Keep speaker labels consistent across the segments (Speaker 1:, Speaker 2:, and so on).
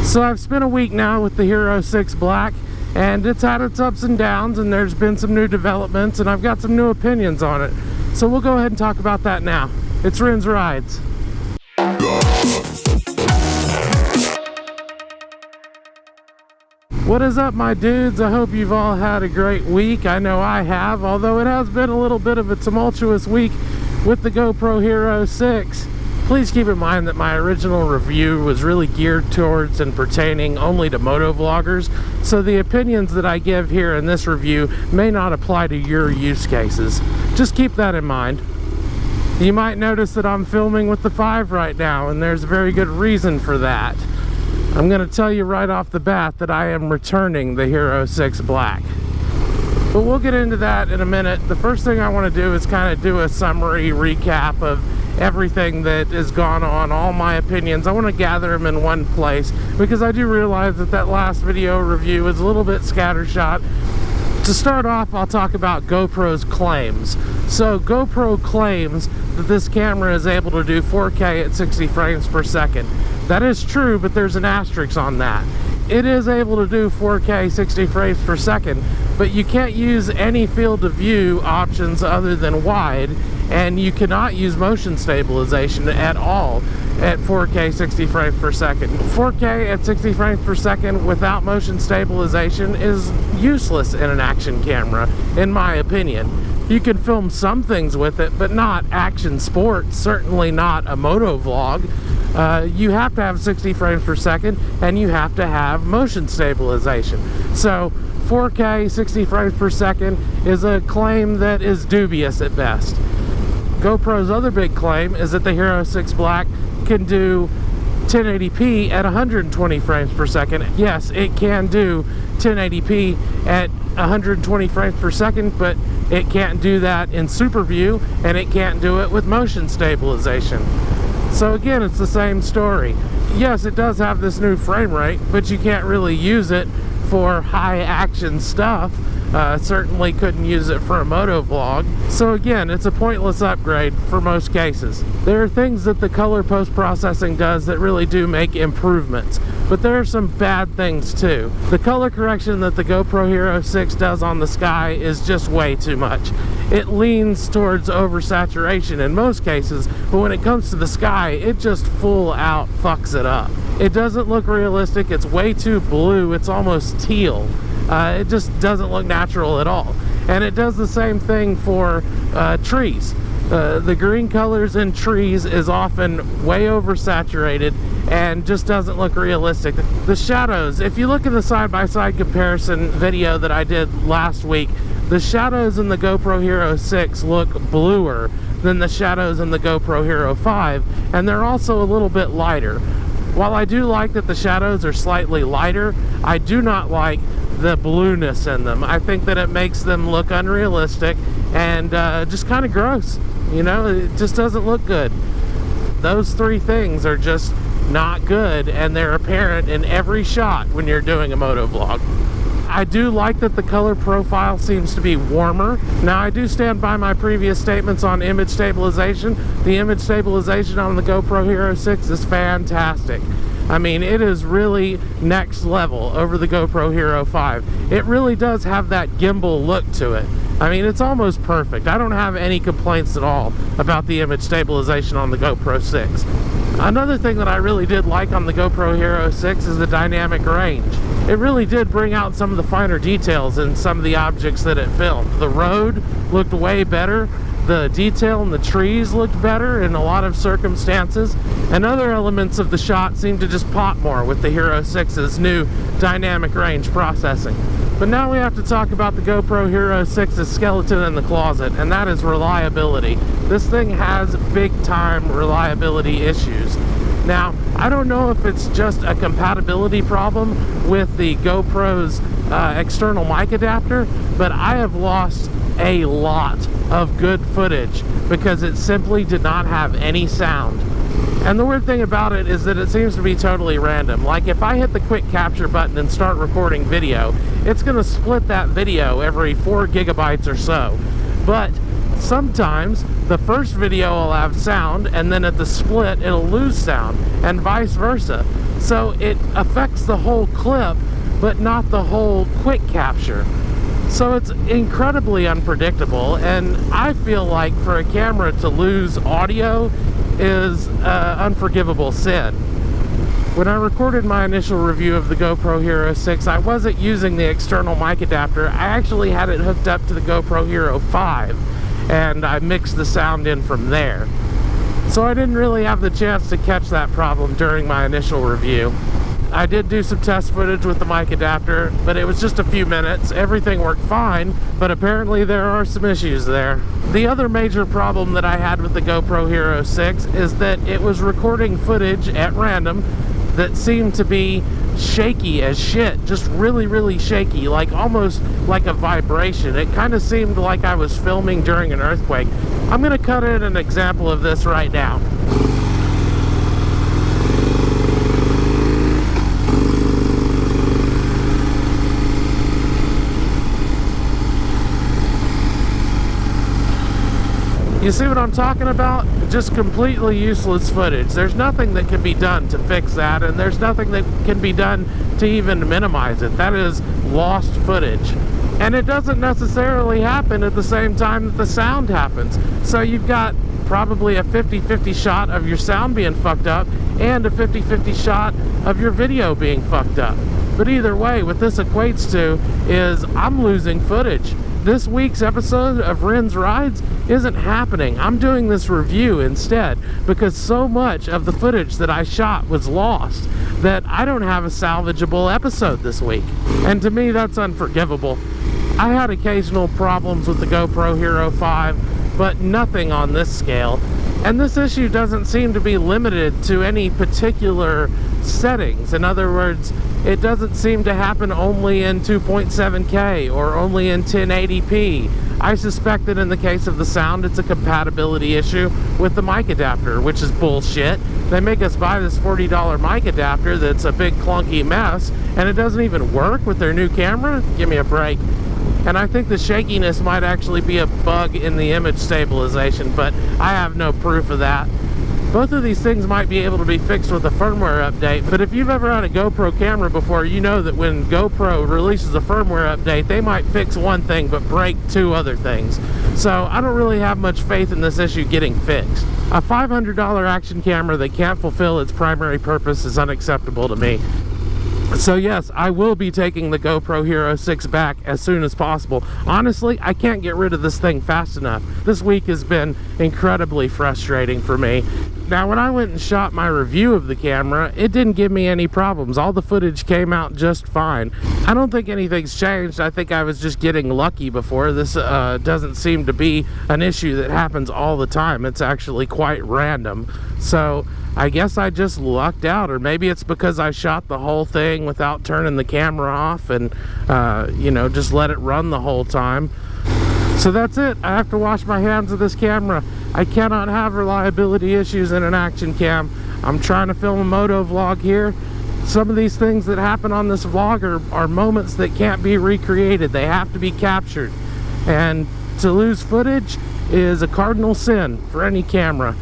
Speaker 1: So I've spent a week now with the Hero 6 Black, and it's had its ups and downs, and there's been some new developments, and I've got some new opinions on it. So we'll go ahead and talk about that now. It's Ren's Rides. What is up, my dudes? I hope you've all had a great week. I know I have, although it has been a little bit of a tumultuous week with the GoPro Hero 6. Please keep in mind that my original review was really geared towards and pertaining only to motovloggers, so the opinions that I give here in this review may not apply to your use cases. Just keep that in mind. You might notice that I'm filming with the 5 right now, and there's a very good reason for that. I'm going to tell you right off the bat that I am returning the Hero 6 Black. But we'll get into that in a minute. The first thing I want to do is kind of do a summary recap of everything that has gone on, all my opinions. I want to gather them in one place because I do realize that that last video review was a little bit scattershot. To start off, I'll talk about GoPro's claims. So GoPro claims that this camera is able to do 4K at 60 frames per second. That is true, but there's an asterisk on that. It is able to do 4K 60 frames per second, but you can't use any field of view options other than wide, and you cannot use motion stabilization at all at 4K 60 frames per second. 4K at 60 frames per second without motion stabilization is useless in an action camera, in my opinion. You can film some things with it, but not action sports, certainly not a moto vlog. You have to have 60 frames per second, and you have to have motion stabilization. So 4K 60 frames per second is a claim that is dubious at best. GoPro's other big claim is that the Hero 6 Black can do 1080p at 120 frames per second. Yes, it can do 1080p at 120 frames per second, but it can't do that in super view, and it can't do it with motion stabilization. So again, it's the same story. Yes, it does have this new frame rate, but you can't really use it for high action stuff. Certainly couldn't use it for a moto vlog. So again, it's a pointless upgrade for most cases. There are things that the color post-processing does that really do make improvements, but there are some bad things too. The color correction that the GoPro Hero 6 does on the sky is just way too much. It leans towards oversaturation in most cases, but when it comes to the sky, it just full out fucks it up. It doesn't look realistic. It's way too blue. It's almost teal. It just doesn't look natural at all. And it does the same thing for trees. The green colors in trees is often way oversaturated and just doesn't look realistic. The shadows, if you look at the side-by-side comparison video that I did last week, the shadows in the GoPro Hero 6 look bluer than the shadows in the GoPro Hero 5, and they're also a little bit lighter. While I do like that the shadows are slightly lighter, I do not like the blueness in them. I think that it makes them look unrealistic and just kind of gross. You know, it just doesn't look good. Those three things are just not good, and they're apparent in every shot when you're doing a moto vlog. I do like that the color profile seems to be warmer. Now, I do stand by my previous statements on image stabilization. The image stabilization on the GoPro Hero 6 is fantastic. I mean, it is really next level over the GoPro Hero 5. It really does have that gimbal look to it. I mean, it's almost perfect. I don't have any complaints at all about the image stabilization on the GoPro 6. Another thing that I really did like on the GoPro Hero 6 is the dynamic range. It really did bring out some of the finer details in some of the objects that it filmed. The road looked way better. The detail in the trees looked better in a lot of circumstances, and other elements of the shot seemed to just pop more with the Hero 6's new dynamic range processing. But now we have to talk about the GoPro Hero 6's skeleton in the closet, and that is reliability. This thing has big-time reliability issues. Now, I don't know if it's just a compatibility problem with the GoPro's external mic adapter, but I have lost a lot of good footage because it simply did not have any sound. And the weird thing about it is that it seems to be totally random. Like, if I hit the quick capture button and start recording video, it's going to split that video every 4 gigabytes or so. But sometimes the first video will have sound, and then at the split it'll lose sound, and vice versa. So it affects the whole clip, but not the whole quick capture. So it's incredibly unpredictable, and I feel like for a camera to lose audio is an unforgivable sin. When I recorded my initial review of the GoPro Hero 6, I wasn't using the external mic adapter. I actually had it hooked up to the GoPro Hero 5, and I mixed the sound in from there. So I didn't really have the chance to catch that problem during my initial review. I did do some test footage with the mic adapter, but it was just a few minutes. Everything worked fine, but apparently there are some issues there. The other major problem that I had with the GoPro Hero 6 is that it was recording footage at random that seemed to be shaky as shit, just really shaky, like almost like a vibration. It kind of seemed like I was filming during an earthquake. I'm gonna cut in an example of this right now. You see what I'm talking about? Just completely useless footage. There's nothing that can be done to fix that, and there's nothing that can be done to even minimize it. That is lost footage. And it doesn't necessarily happen at the same time that the sound happens. So you've got probably a 50-50 shot of your sound being fucked up and a 50-50 shot of your video being fucked up. But either way, what this equates to is I'm losing footage. This week's episode of Ren's Rides isn't happening. I'm doing this review instead because so much of the footage that I shot was lost that I don't have a salvageable episode this week. And to me, that's unforgivable. I had occasional problems with the GoPro Hero 5, but nothing on this scale. And this issue doesn't seem to be limited to any particular settings. In other words, it doesn't seem to happen only in 2.7K or only in 1080p. I suspect that in the case of the sound, it's a compatibility issue with the mic adapter, which is bullshit. They make us buy this $40 mic adapter that's a big clunky mess, and it doesn't even work with their new camera? Give me a break. And I think the shakiness might actually be a bug in the image stabilization, but I have no proof of that. Both of these things might be able to be fixed with a firmware update, but if you've ever had a GoPro camera before, you know that when GoPro releases a firmware update, they might fix one thing but break two other things. So I don't really have much faith in this issue getting fixed. A $500 action camera that can't fulfill its primary purpose is unacceptable to me. So yes, I will be taking the GoPro Hero 6 back as soon as possible. Honestly, I can't get rid of this thing fast enough. This week has been incredibly frustrating for me. Now, when I went and shot my review of the camera, it didn't give me any problems. All the footage came out just fine. I don't think anything's changed. I think I was just getting lucky before. This doesn't seem to be an issue that happens all the time. It's actually quite random. So I guess I just lucked out, or maybe it's because I shot the whole thing without turning the camera off and, you know, just let it run the whole time. So that's it. I have to wash my hands of this camera. I cannot have reliability issues in an action cam. I'm trying to film a moto vlog here. Some of these things that happen on this vlog are moments that can't be recreated. They have to be captured. And to lose footage is a cardinal sin for any camera.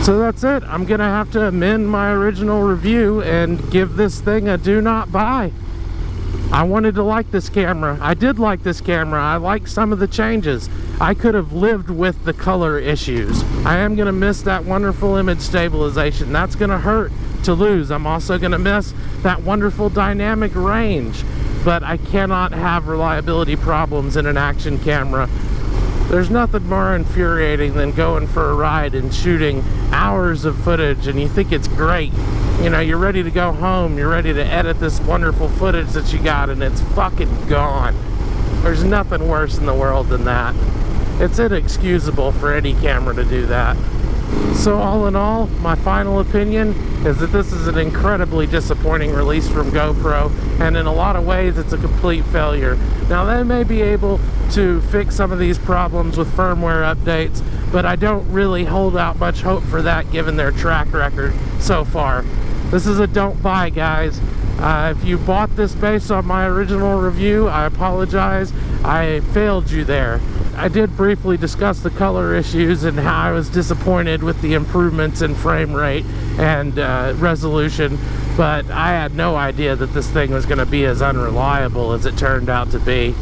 Speaker 1: So that's it. I'm gonna have to amend my original review and give this thing a do not buy. I wanted to like this camera. I did like this camera. I like some of the changes. I could have lived with the color issues. I am gonna miss that wonderful image stabilization. That's gonna hurt to lose. I'm also gonna miss that wonderful dynamic range, but I cannot have reliability problems in an action camera. There's nothing more infuriating than going for a ride and shooting hours of footage and you think it's great. You know, you're ready to go home, you're ready to edit this wonderful footage that you got, and it's fucking gone. There's nothing worse in the world than that. It's inexcusable for any camera to do that. So all in all, my final opinion is that this is an incredibly disappointing release from GoPro, and in a lot of ways it's a complete failure. Now they may be able to fix some of these problems with firmware updates, but I don't really hold out much hope for that given their track record so far. This is a don't buy, guys. If you bought this based on my original review, I apologize. I failed you there. I did briefly discuss the color issues and how I was disappointed with the improvements in frame rate and resolution, but I had no idea that this thing was going to be as unreliable as it turned out to be.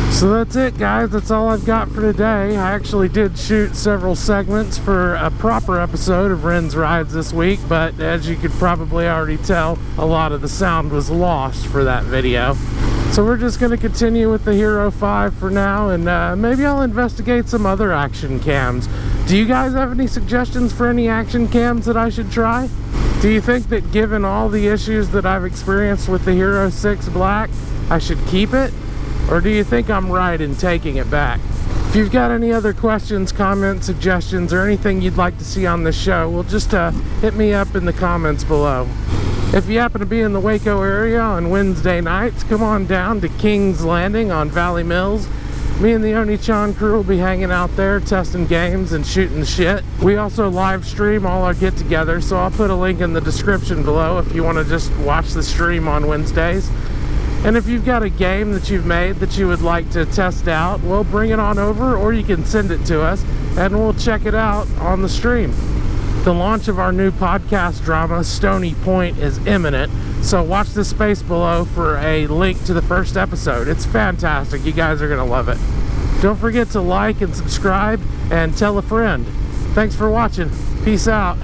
Speaker 1: So that's it, guys. That's all I've got for today. I actually did shoot several segments for a proper episode of Ren's Rides this week, but as you could probably already tell, a lot of the sound was lost for that video. So we're just going to continue with the Hero 5 for now, and maybe I'll investigate some other action cams. Do you guys have any suggestions for any action cams that I should try? Do you think that given all the issues that I've experienced with the Hero 6 Black, I should keep it? Or do you think I'm right in taking it back? If you've got any other questions, comments, suggestions, or anything you'd like to see on this show, well, just hit me up in the comments below. If you happen to be in the Waco area on Wednesday nights, come on down to King's Landing on Valley Mills. Me and the Oni-chan crew will be hanging out there, testing games and shooting shit. We also live stream all our get-togethers, so I'll put a link in the description below if you want to just watch the stream on Wednesdays. And if you've got a game that you've made that you would like to test out, well, bring it on over, or you can send it to us and we'll check it out on the stream. The launch of our new podcast drama, Stony Point, is imminent, so watch the space below for a link to the first episode. It's fantastic. You guys are going to love it. Don't forget to like and subscribe and tell a friend. Thanks for watching. Peace out.